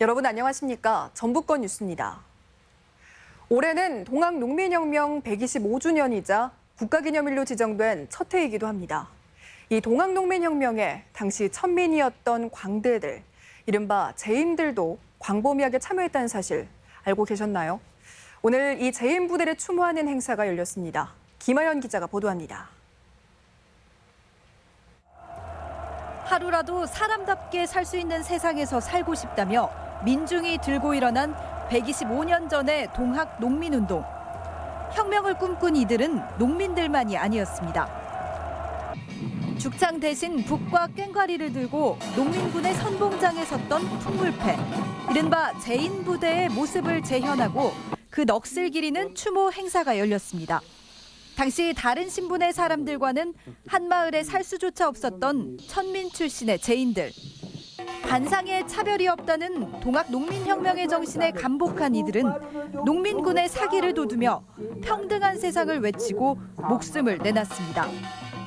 여러분 안녕하십니까? 전북권 뉴스입니다. 올해는 동학농민혁명 125주년이자 국가기념일로 지정된 첫 해이기도 합니다. 이 동학농민혁명에 당시 천민이었던 광대들, 이른바 제인들도 광범위하게 참여했다는 사실 알고 계셨나요? 오늘 이 제인 부대를 추모하는 행사가 열렸습니다. 김하연 기자가 보도합니다. 하루라도 사람답게 살 수 있는 세상에서 살고 싶다며 민중이 들고 일어난 125년 전의 동학 농민운동. 혁명을 꿈꾼 이들은 농민들만이 아니었습니다. 죽창 대신 북과 꽹과리를 들고 농민군의 선봉장에 섰던 풍물패, 이른바 제인 부대의 모습을 재현하고 그 넋을 기리는 추모 행사가 열렸습니다. 당시 다른 신분의 사람들과는 한 마을에 살 수조차 없었던 천민 출신의 제인들. 관상에 차별이 없다는 동학 농민혁명의 정신에 감복한 이들은 농민군의 사기를 돋우며 평등한 세상을 외치고 목숨을 내놨습니다.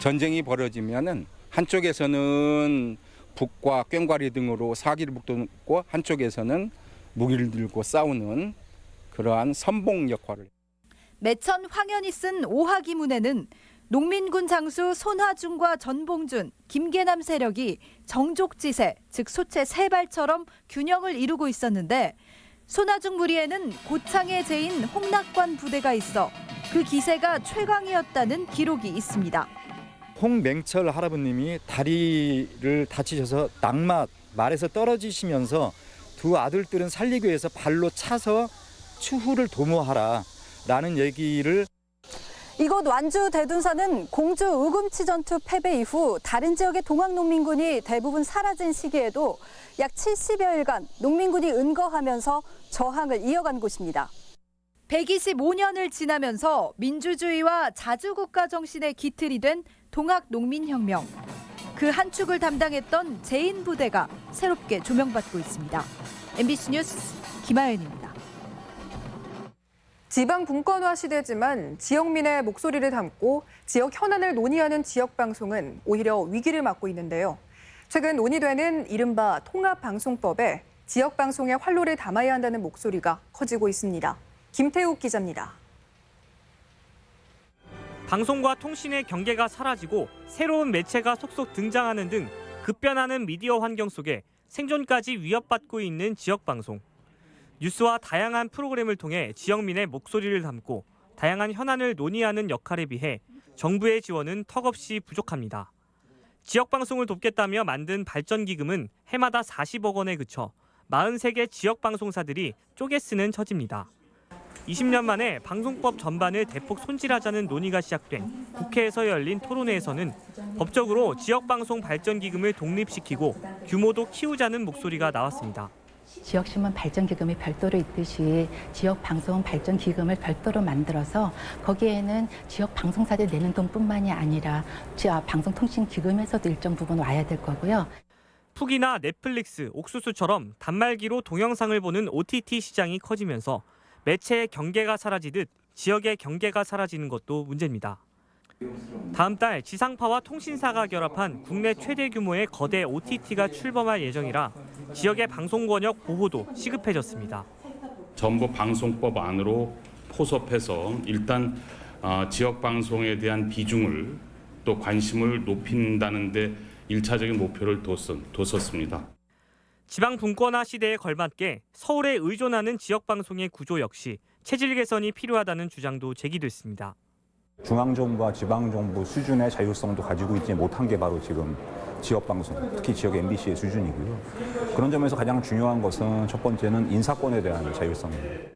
전쟁이 벌어지면은 한쪽에서는 북과 꽹과리 등으로 사기를 북돋고 한쪽에서는 무기를 들고 싸우는 그러한 선봉 역할을. 매천 황현이 쓴 오하기문에는 농민군 장수 손화중과 전봉준, 김계남 세력이 정족지세, 즉 소체 세발처럼 균형을 이루고 있었는데 손화중 무리에는 고창의 제인 홍낙관 부대가 있어 그 기세가 최강이었다는 기록이 있습니다. 홍맹철 할아버님이 다리를 다치셔서 말에서 떨어지시면서 두 아들들은 살리기 위해서 발로 차서 추후를 도모하라라는 얘기를. 이곳 완주 대둔사는 공주 우금치 전투 패배 이후 다른 지역의 동학농민군이 대부분 사라진 시기에도 약 70여일간 농민군이 은거하면서 저항을 이어간 곳입니다. 125년을 지나면서 민주주의와 자주국가 정신의 기틀이 된 동학농민혁명. 그 한 축을 담당했던 제인 부대가 새롭게 조명받고 있습니다. MBC 뉴스 김하연입니다. 지방 분권화 시대지만 지역민의 목소리를 담고 지역 현안을 논의하는 지역방송은 오히려 위기를 맞고 있는데요. 최근 논의되는 이른바 통합방송법에 지역방송의 활로를 담아야 한다는 목소리가 커지고 있습니다. 김태욱 기자입니다. 방송과 통신의 경계가 사라지고 새로운 매체가 속속 등장하는 등 급변하는 미디어 환경 속에 생존까지 위협받고 있는 지역방송. 뉴스와 다양한 프로그램을 통해 지역민의 목소리를 담고 다양한 현안을 논의하는 역할에 비해 정부의 지원은 턱없이 부족합니다. 지역방송을 돕겠다며 만든 발전기금은 해마다 40억 원에 그쳐 43개 지역방송사들이 쪼개 쓰는 처지입니다. 20년 만에 방송법 전반을 대폭 손질하자는 논의가 시작된 국회에서 열린 토론회에서는 법적으로 지역방송 발전기금을 독립시키고 규모도 키우자는 목소리가 나왔습니다. 지역신문 발전기금이 별도로 있듯이 지역방송 발전기금을 별도로 만들어서 거기에는 지역방송사들 내는 돈뿐만이 아니라 방송통신기금에서도 일정 부분 와야 될 거고요. 푹이나 넷플릭스, 옥수수처럼 단말기로 동영상을 보는 OTT 시장이 커지면서 매체의 경계가 사라지듯 지역의 경계가 사라지는 것도 문제입니다. 다음 달 지상파와 통신사가 결합한 국내 최대 규모의 거대 OTT가 출범할 예정이라 지역의 방송 권역 보호도 시급해졌습니다. 정부 방송법 안으로 포섭해서 일단 지역 방송에 대한 비중을 또 관심을 높인다는 데 1차적인 목표를 뒀었습니다. 지방 분권화 시대에 걸맞게 서울에 의존하는 지역 방송의 구조 역시 체질 개선이 필요하다는 주장도 제기됐습니다. 중앙정부와 지방정부 수준의 자율성도 가지고 있지 못한 게 바로 지금 지역방송, 특히 지역 MBC의 수준이고요. 그런 점에서 가장 중요한 것은 첫 번째는 인사권에 대한 자율성입니다.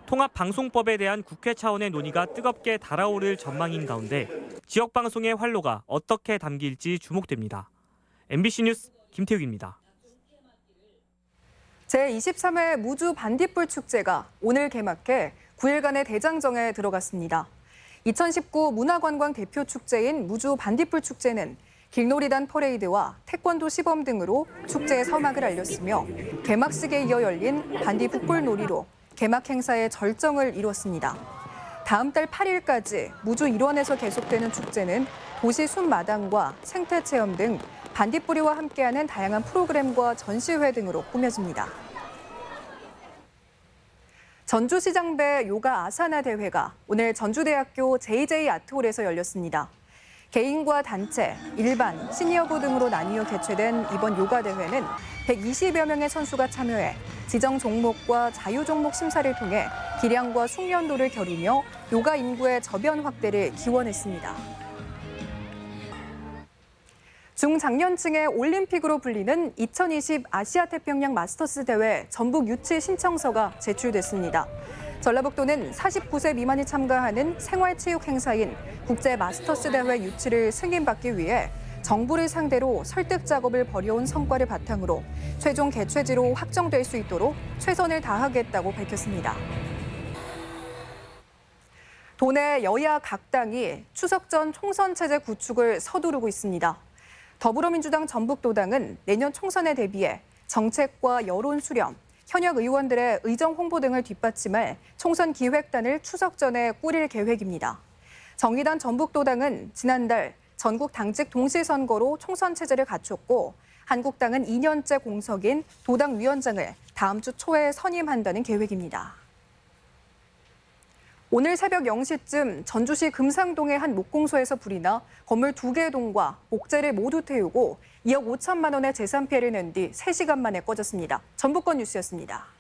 통합방송법에 대한 국회 차원의 논의가 뜨겁게 달아오를 전망인 가운데 지역방송의 활로가 어떻게 담길지 주목됩니다. MBC 뉴스 김태욱입니다. 제23회 무주 반딧불 축제가 오늘 개막해 9일간의 대장정에 들어갔습니다. 2019 문화관광 대표 축제인 무주 반딧불 축제는 길놀이단 퍼레이드와 태권도 시범 등으로 축제의 서막을 알렸으며 개막식에 이어 열린 반딧불 놀이로 개막 행사의 절정을 이뤘습니다. 다음 달 8일까지 무주 일원에서 계속되는 축제는 도시 숲마당과 생태 체험 등 반딧불이와 함께하는 다양한 프로그램과 전시회 등으로 꾸며집니다. 전주시장배 요가 아사나 대회가 오늘 전주대학교 JJ 아트홀에서 열렸습니다. 개인과 단체, 일반, 시니어부 등으로 나뉘어 개최된 이번 요가 대회는 120여 명의 선수가 참여해 지정 종목과 자유 종목 심사를 통해 기량과 숙련도를 겨루며 요가 인구의 저변 확대를 기원했습니다. 중장년층의 올림픽으로 불리는 2020 아시아 태평양 마스터스 대회 전북 유치 신청서가 제출됐습니다. 전라북도는 49세 미만이 참가하는 생활체육 행사인 국제 마스터스 대회 유치를 승인받기 위해 정부를 상대로 설득 작업을 벌여온 성과를 바탕으로 최종 개최지로 확정될 수 있도록 최선을 다하겠다고 밝혔습니다. 도내 여야 각 당이 추석 전 총선 체제 구축을 서두르고 있습니다. 더불어민주당 전북도당은 내년 총선에 대비해 정책과 여론 수렴, 현역 의원들의 의정 홍보 등을 뒷받침할 총선 기획단을 추석 전에 꾸릴 계획입니다. 정의당 전북도당은 지난달 전국 당직 동시선거로 총선 체제를 갖췄고 한국당은 2년째 공석인 도당 위원장을 다음 주 초에 선임한다는 계획입니다. 오늘 새벽 0시쯤 전주시 금상동의 한 목공소에서 불이 나 건물 2개 동과 목재를 모두 태우고 2억 5천만 원의 재산 피해를 낸 뒤 3시간 만에 꺼졌습니다. 전북권 뉴스였습니다.